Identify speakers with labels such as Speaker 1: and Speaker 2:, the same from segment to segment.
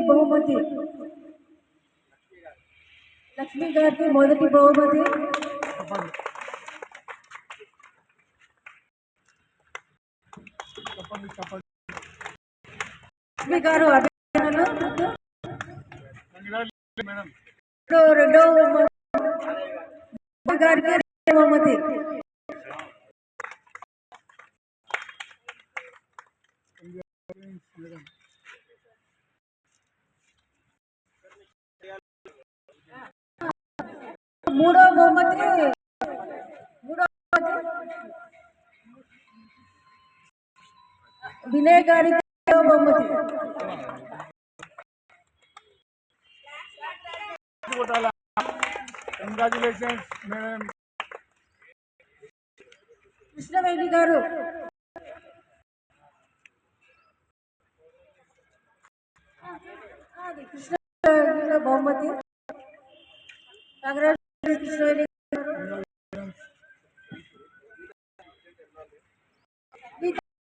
Speaker 1: బహుమతి లక్ష్మి గారికి మొదటి బహుమతి. లక్ష్మి గారు అభినందనలు. రెండో గారికి బహుమతి. మూడో బహుమతి వినయ్ గారికి బహుమతి.
Speaker 2: Congratulations madam.
Speaker 1: కృష్ణవేణి గారు కృష్ణ బహుమతి. కృష్ణవేణి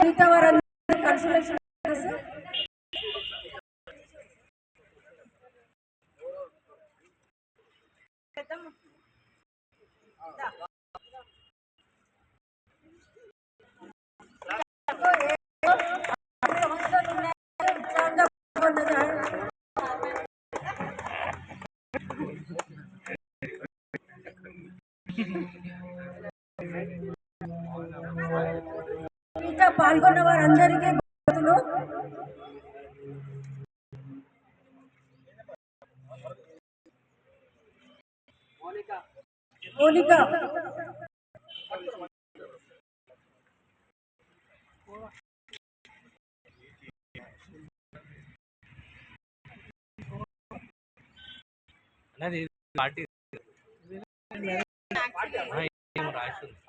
Speaker 1: మిగతా వారందరూ కన్సల్టేషన్ ఇంకా పాల్గొన్న వారందరికీ బహుమతులు. మోనిక
Speaker 3: పార్టీ రాసింది.